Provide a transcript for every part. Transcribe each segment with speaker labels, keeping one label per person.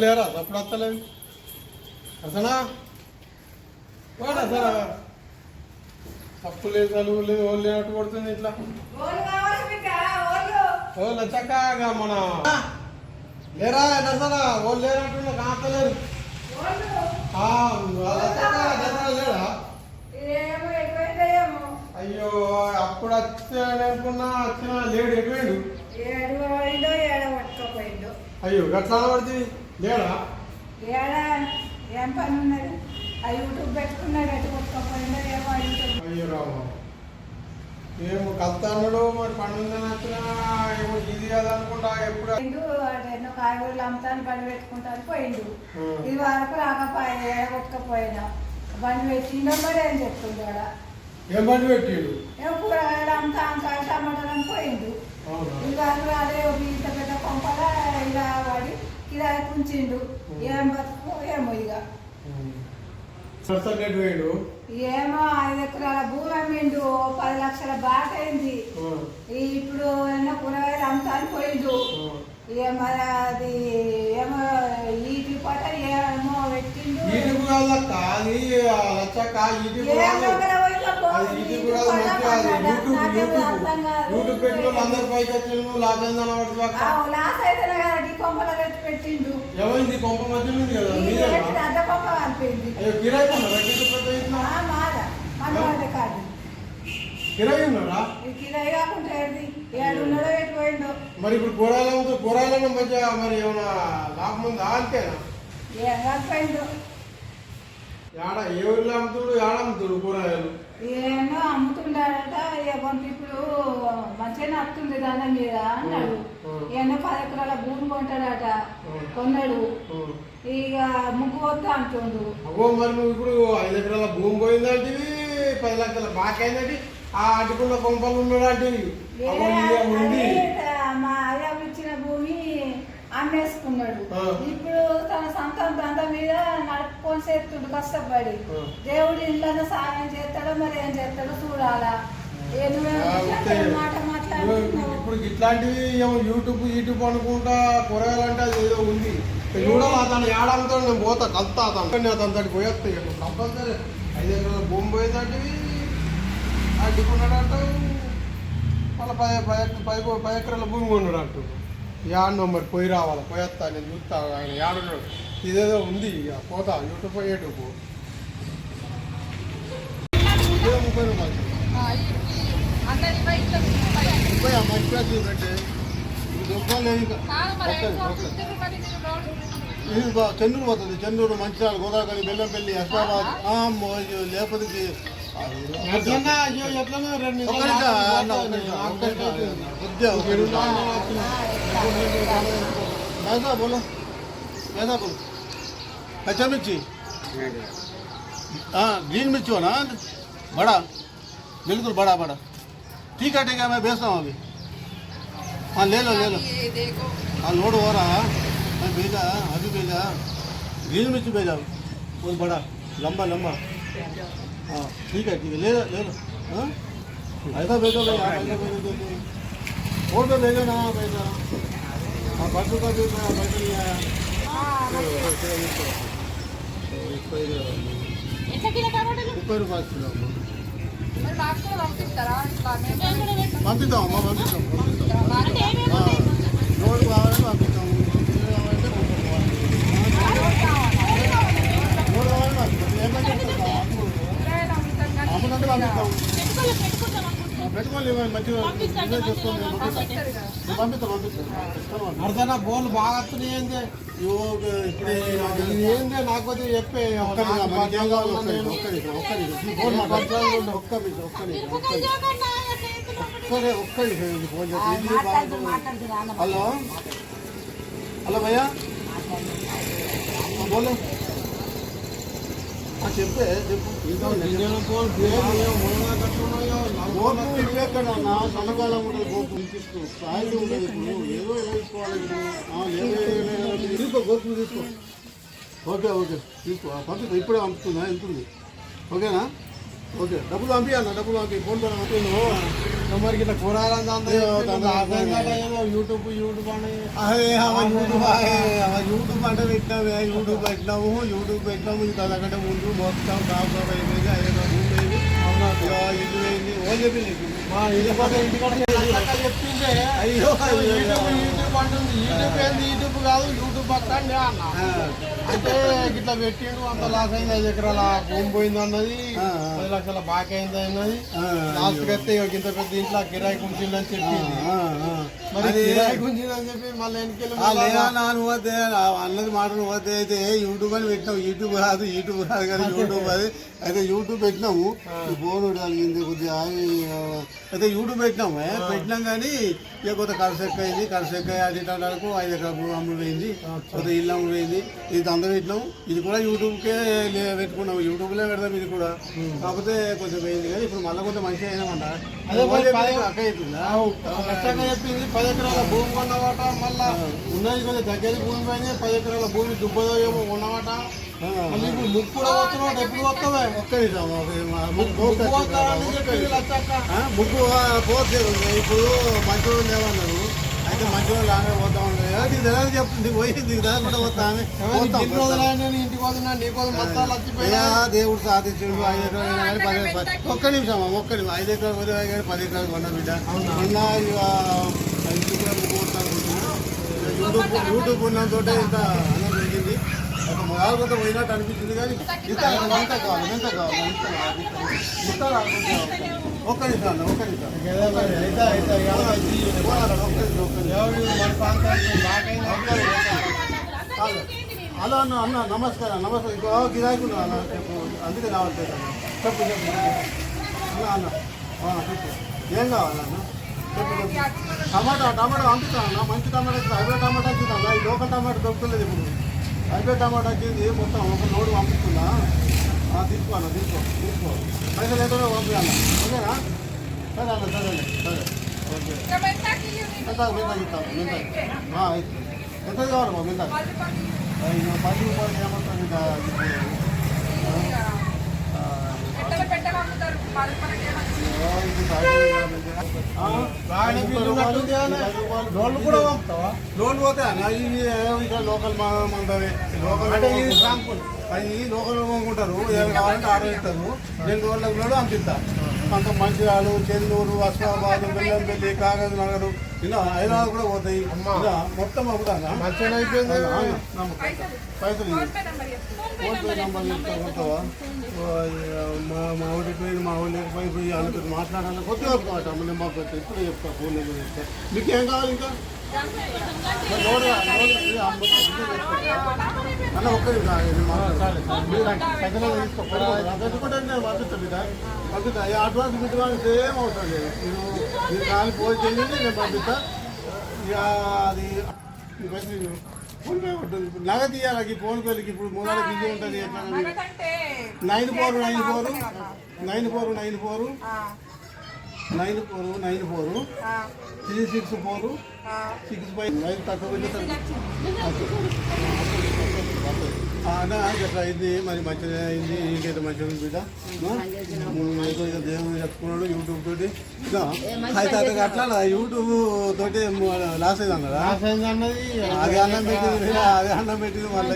Speaker 1: లేరా అప్పుడు వస్తలేదు అసనా అసలు తప్పు లేదు చదువు లేదు వాళ్ళు లేనట్టు కొడుతుంది ఇట్లా చక్కగా మన లేరా అసలు వాళ్ళు లేనట్టు కాస్తలేదు లేడా అయ్యో అప్పుడు వచ్చానుకున్నా వచ్చిన లేడు ఎటువేడు అయ్యో గట్లా పడుతుంది లేడా
Speaker 2: ఏం పని ఉన్నది ఆ యూట్యూబ్ పెట్టుకున్నాడు ఎటు కొట్టుకోపోయిందో ఏమో
Speaker 1: అయ్యో రామా ఏమో కలుతాడు మరి పండుగ నచ్చినా ఏమో ఇది కదా అనుకుంటా ఎప్పుడు
Speaker 2: ఎన్నో కాయగూరలు అమ్ముతాను బండి పెట్టుకుంటాను పోయిండు ఇది వరకు రాకపోయా కొట్టుకపోయినా బండి పెట్టిండో మరి ఏం చెప్తుండు ఆడ
Speaker 1: ఏం బండి పెట్టిండు
Speaker 2: ఏమో కూరగాయలు అమ్ముతాను కాయ టమాటాలని పోయిండు ఇది వరకు అదే ఇంత పెద్ద కొంపల ఇలా వాడి కిరాయి పుంచిండు ఏం బతుకు ఏమో ఇక ఏమో 5 ఎకరాల భూమి అమ్మిండు 10 లక్షల బాట అయింది ఇప్పుడు ఎన్నో కూరగాయలు అమ్ముతాను పోయిండు మరి అది ఏమో ఈటి పాట ఏమో పెట్టిండు లాస్ అయితే కొంపల పెట్టి పెట్టిండు అడ్డ కొంప కలిపింది కాదు కిరాయి కాకుండా ఏడున్నాడో ఎటు పోయిండో
Speaker 1: మరి ఇప్పుడు కూరగాయలు మంచిగా మరి ఏమైనా లాభం ఉందా అంతేనా
Speaker 2: ఏం కాకపోయిండు
Speaker 1: ఏడ ఏ ఊరిలో అమ్ముతుడు ఏడమ్ముతుడు కూరగాయలు
Speaker 2: ఏమో అమ్ముతుండాడట ఇప్పుడు మంచిగానే వస్తుంది దాని మీద అన్నాడు ఏమో 10 ఎకరాల భూమి కొంటాడట కొన్నాడు ఇక ముగ్గు వద్దా అంటుండు
Speaker 1: మరి నువ్వు ఇప్పుడు 5 ఎకరాల భూమి పోయిందంటే 10 లక్షల బాకైందంటే ఆ అటుకున్న కొంపలు ఉన్నాడు
Speaker 2: మా అయ్య ఇచ్చిన భూమి అమ్మేసుకున్నాడు ఇప్పుడు తన సొంత దంద మీద నడుపుకొని చేస్తుండు కష్టపడి దేవుడు ఇళ్ళలో సాయం చేస్తాడో మరి ఏం చేస్తాడో చూడాలా మాట మాట్లాడుతున్నావు
Speaker 1: ఇప్పుడు ఇట్లాంటివి యూట్యూబ్ అనుకుంటా కూరగాయలంటే అది ఏదో ఉంది చూడాలి అతను ఏడాలతో నేను పోతా కలుతా అతను అతని పోయేస్తాయి కంపల్సరీ 5 ఎకరాల భూమి పోయేదాంటివి అడ్డుకున్నాడంట మళ్ళీ 10 ఎకరాల భూమి కొన్నాడు అంటూ యాడనో మరి పోయి రావాలి పోయేస్తా నేను చూస్తా ఆయన యాడున్నాడు ఇదేదో ఉంది ఇక పోతా యూట్యూబ్ యూట్యూబ్ 30 రూపాయలు పెట్టే ఇది చెన్నూరు పోతుంది చెన్నూరు మంచిర్యాల గోదావరి బెల్లంపల్లి హైదరాబాద్ లేకపోతే बोलो कैसा बोलो कच्चा मिर्ची हाँ ग्रीन मिर्ची हो ना बड़ा बिल्कुल बड़ा बड़ा ठीक है मैं भेजता हूँ अभी हाँ ले लो हाँ लोड हो रहा है मैं भेजा अभी भेजा ग्रीन मिर्ची भेजा बहुत बड़ा लंबा लंबा हाँ ठीक है ले लो हाँ ऐसा भेजो भाई ऐसा भेजो और तो ले लो ना पैसा हाँ परसों का भी पैसा नहीं आया 30 రూపాయలు కిలో పంపిస్తాం అమ్మ పంపిస్తాం లోడ్ కావాలని పంపిస్తాం లోడ్ కావాలని పంపిస్తాం పెట్టుకోవాలి మంచిగా అర్థనా బోల్ బాగా వస్తున్నాయి ఏంది ఇప్పుడు ఏంది నాకు చెప్పే హలో హలో భయ్యా బోలో చెప్తే చెప్పు ఇవ్వక్కడ సన్నకాలం ఉంటుంది గోపు తీసుకో సాయి ఉంటుంది ఇప్పుడు ఏదో వేసుకోవాలి తీసుకో గోపు తీసుకో ఓకే ఓకే తీసుకో పంపిస్తా ఇప్పుడే పంపుతుందా వెళ్తుంది ఓకేనా ఓకే డబ్బులు పంపించాలి డబ్బులు పంపి ఫోన్ పే పంపి
Speaker 3: మరి ఇట్లా కూరగాయలు యూట్యూబ్ అని
Speaker 1: యూట్యూబ్ అంటే పెట్టినాము యూట్యూబ్ పెట్టినాము ఇంకా అంతకంటే ముందు మొత్తం కాపురం అయిపోయింది అయ్యేది ఇల్లు అయింది ఓ చెప్పింది
Speaker 3: మా ఇంటికాడ చెప్పిందే
Speaker 1: అయ్యో
Speaker 3: యూట్యూబ్ అంటుంది యూట్యూబ్ కాదు యూట్యూబ్ అక్కడే అన్న అంటే ఇట్లా పెట్టిండు అంత లాస్ అయింది 5 ఎకరాల భూమి పోయింది అన్నది 10 లక్షల బాకీ అయింది అన్నది లాస్ట్ కస్తే ఇంత పెద్ద ఇంట్లో కిరాయి కుంచిందని చెప్పింది మరి కిరాయి కుంచిందని చెప్పి మళ్ళీ వెనకెళ్ళి
Speaker 1: పోతే అన్నది మాటలు పోతే అయితే యూట్యూబ్ అని పెట్టినాము యూట్యూబ్ కాదు కానీ యూట్యూబ్ అది అయితే యూట్యూబ్ పెట్టినాము బోర్ కలిగింది కొద్దిగా అయితే యూట్యూబ్ పెట్టినాం కానీ ఇక కొత్త ఖర్చు ఎక్కువైంది అది ఇటాలకు 5 ఎకరాల భూమి అమ్ముడు పోయింది కొత్త ఇల్లు అమ్ముడు పోయింది ఇది అందరూ పెట్టినాము ఇది కూడా యూట్యూబ్కే పెట్టుకున్నాము యూట్యూబ్లో పెడదాం ఇది కూడా కాకపోతే కొంచెం పోయింది కానీ ఇప్పుడు మళ్ళీ కొంచెం మంచిగా అయినామంట అక్క అవుతుందా
Speaker 3: చెప్పింది 10 ఎకరాల భూమి కొన్నవాట మళ్ళా ఉన్నది కొంచెం దగ్గర భూమి పైన 10 ఎకరాల భూమి దుబ్బదో ఏమో ఉన్నవాట మళ్ళీ ఇప్పుడు ముక్కు కూడా వస్తున్నావు ఎప్పుడు వస్తావే
Speaker 1: ముగ్గు పోతే ఇప్పుడు మంచి వాళ్ళు ఏమన్నారు అయితే మంచి వాళ్ళు లాగా పోతా ఉంటాయి చెప్తుంది పోయింది పోతామే
Speaker 3: ఇంటికి వస్తున్నా నీకోసం మొత్తాలు వచ్చిపోయా
Speaker 1: దేవుడు సాధించడు 5 ఎకరాలు కానీ 10 ఒక్క నిమిషం 5 ఎకరాలు పోతే కానీ 10 ఎకరాలు కొన్నా బిడ్డ మొన్న యూట్యూబ్ ఉన్నంతో ఇంత అన్నం జరిగింది మొదలు కొంత పోయినట్టు అనిపించింది కానీ ఎంత కావాలి ఒక్క నిమిషం హలో అన్న నమస్కారం ఇంకో గిరాకున్నా అన్న చెప్పు అందుకే రావట్లేదు చెప్పు అన్న చెప్పు ఏం కావాలన్న చెప్పు టమాటా పంపిస్తాను అన్న మంచి టమాటా హైబ్రిడ్ టమాటా వచ్చిందన్న ఈ లోకల్ టమాటా దొరుకుతలేదు ఇప్పుడు హైబ్రిడ్ టమాటా వచ్చింది మొత్తం ఒక లోడ్ పంపిస్తున్నా తీసుకో పైసలు ఎంతో పంపించాలి ఓకేనా సరే అన్న సరే ఓకే ఎంత కావాలి ఎంత 10 రూపాయలు ఏమంటారు లోన్ పోతే ఇక్కడ లోకల్ మందవి లోకల్ అంటే అది లోకల్ కొనుక్కుంటారు ఏమి కావాలంటే ఆర్డర్ ఇస్తారు 2 రోజులకు లోడు పంపిస్తా అంత మంచిర్యాలు చెన్నూరు అస్మాబాద్ బెల్లంపల్లి కాగజ్ నగరు ఇలా హైదరాబాద్ కూడా పోతాయి ఇలా మొత్తం అమ్ముతానా
Speaker 3: మంచిగా అయిపోయింది
Speaker 1: పైసలు ఫోన్పే నెంబర్ చెప్తావా మా ఊరి పోయి మా ఊళ్ళో పోయి వాళ్ళతో మాట్లాడాలి కొద్దిగా మాట నెంబర్ పెట్టి ఇప్పుడే చెప్తా ఫోన్ నెంబర్ చెప్తా మీకు ఏం కావాలి ఇంకా అన్న ఒక్కరి పెట్టుకుంటే నేను పంపిస్తాను బిడ్డ పంపిస్తా అడ్వాన్స్ బిడ్డ సేమ్ అవసరం లేదు మీరు కాలు ఫోన్ చేయండి నేను పంపిస్తా ఇక అది ఫోన్ పే ఉంటుంది ఇప్పుడు నగదు తీయాలి ఫోన్ పేలకి ఇప్పుడు 3 బిజీ ఉంటుంది 94 364 6 తక్కువ అట్లా అయింది మరి మంచిగా అయింది ఇంకైతే మంచిగా ఉంది బిడ్డ దేవుడు చెప్పుకున్నాడు యూట్యూబ్ తోటి అయితే అట్లా యూట్యూబ్ తోటి లాస్ అయింది అన్నదా అది అన్నం పెట్టింది మళ్ళీ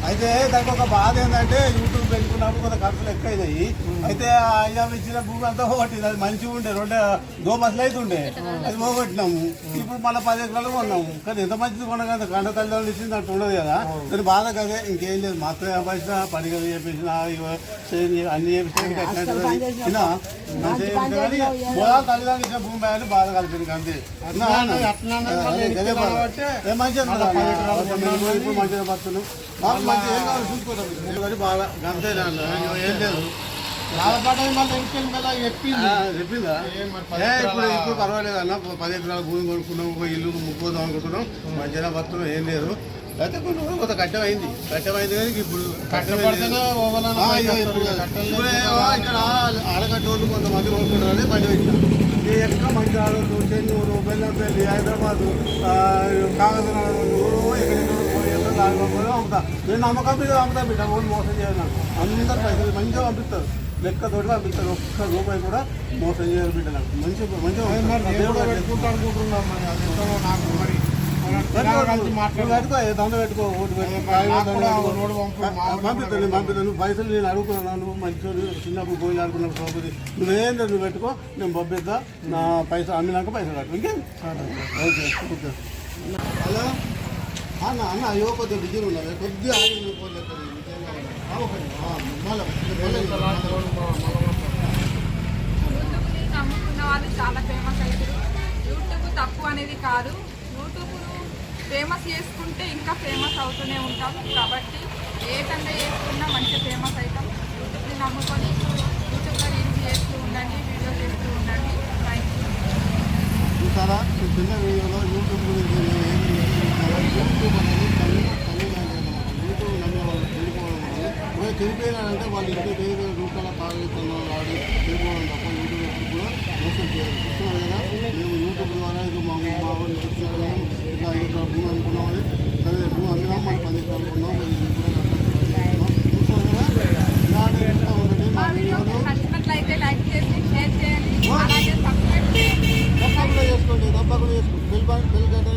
Speaker 1: అయితే దానికి ఒక బాధ ఏంటంటే యూట్యూబ్ పెట్టుకున్నప్పుడు కొంత ఖర్చులు ఎక్కువ అయినాయి అయితే అయ్యా ఇచ్చిన భూమి అంతా పోగొట్టింది అది మంచిగా ఉండే 2 గోబస్లు అయితే ఉండే అది పోగొట్టినాము ఇప్పుడు మళ్ళీ 10 ఎకరాలు కొన్నాము కానీ ఎంత మంచిది కొనగా కండ తల్లిదండ్రులు ఇచ్చింది అంటూ ఉండదు కదా కానీ బాధ కదే ఇంకేం లేదు మాత్రం సంపాదించిన పడిగలు చేపించిన అన్ని చేపించిన తల్లిదండ్రులు ఇచ్చిన భూమి అని బాధ కలిపింది అంతే ఇప్పుడు మంచిగా పడుతున్నాం మాకు మంచిగా ఏం కావాలి చూసుకోవడం కానీ బాగా అంతే ఏం లేదు చెప్పిందా ఇప్పుడు పర్వాలేదు అన్న 10 ఎకరాల భూమి కొనుక్కున్నాం ఒక ఇల్లు ముక్కోదాం అనుకుంటున్నాం మంచిగా పడుతున్నాం ఏం లేదు అయితే కొన్ని కొంత కట్టమైంది కానీ ఇప్పుడు ఇక్కడ ఆడగట్టోళ్ళు కొంతమంది కొనుక్కుంటారని బండి పెట్టినాం ఎక్కడ మంచి ఆడోళ్ళు చెన్నూరు బెల్లంపల్లి హైదరాబాదు కాగజనగర్ ఎక్కడెక్కడ అమ్ముతా నేను నమ్మకం మీద అమ్ముతా బిడ్డ ఓన్ మోసం చేయాలి అందరు పైసలు మంచిగా పంపిస్తారు లెక్కతోటి పంపిస్తారు. ఒక్క రూపాయి కూడా మోసం చేయరు బిడ్డ. నాకు మంచిగా మంచిగా
Speaker 3: మరి
Speaker 1: ఉంటారు.
Speaker 3: నేను
Speaker 1: దేవుడు
Speaker 3: కూడా పెట్టుకుంటా అనుకుంటున్నాం మరి అది ఎంతనో నాకు మరి కలిసి మాట్లాడుకో
Speaker 1: పెట్టుకో, దండ పెట్టుకో, ఓటు పెట్టుకో,
Speaker 3: నాకు కూడా ఒక నోటు పంపు, మా ఊళ్ళో
Speaker 1: పంపిస్తాను పంపిస్తాను. పైసలు నేను అడుగుతున్నాను. నువ్వు మంచి చిన్నప్పుడు పోయి ఆడుకున్నావు సోపతి. నువ్వేందో నువ్వు పెట్టుకో, నేను పంపిద్దా. నా పైసలు అమ్మినాక పైసలు కట్టు. ఇంకేం ఓకే ఓకే. హలో అన్న అన్న అయ్యో కొద్దిగా బిజీ ఉన్నావు. కొద్దిగా ఆగి నువ్వు ఫోన్ చేస్తాను.
Speaker 4: యూట్యూబ్ని నమ్ముకున్న వాళ్ళు చాలా ఫేమస్ అయ్యారు. యూట్యూబ్ తప్పు అనేది కాదు. యూట్యూబ్ను ఫేమస్ చేసుకుంటే ఇంకా ఫేమస్ అవుతూనే ఉంటాం. కాబట్టి ఏ టైంలో చేసుకున్నా మంచిగా ఫేమస్ అవుతాం. యూట్యూబ్ని నమ్ముకొని యూట్యూబ్లో రీల్స్ చేస్తూ ఉండండి, వీడియో చేస్తూ ఉండండి. Thank you.
Speaker 1: చూసారా ఈ చిన్న వీడియోలో యూట్యూబ్ గురించి యూట్యూబ్ అనేది యూట్యూబ్ నమ్మే వాళ్ళు చనిపోవడం వల్ల చనిపోయినారంటే వాళ్ళు ఇంటి వేరే రూపాయల తాగుతున్న వాడి చనిపోవడం తప్ప యూట్యూబ్ ఎప్పుడు కూడా మోసం చేయాలి. చూస్తున్నారు కదా, మేము యూట్యూబ్ ద్వారా ఇది మా వాళ్ళు చూస్తున్నాం. ఇట్లా ఇట్లా భూమి అనుకున్నామని సరే భూమి అమ్మినాం, మన 10 అనుకున్నాం. చూస్తున్నారు కదా, ఇలాంటి ఇంకా ఉండండి.
Speaker 4: మా వీడియో నచ్చినట్లయితే లైక్ చేసి షేర్ చేయండి, అలాగే సబ్స్క్రైబ్ చేయండి.
Speaker 1: తప్పకుండా చేసుకోండి, తప్పకుండా చేసుకోండి.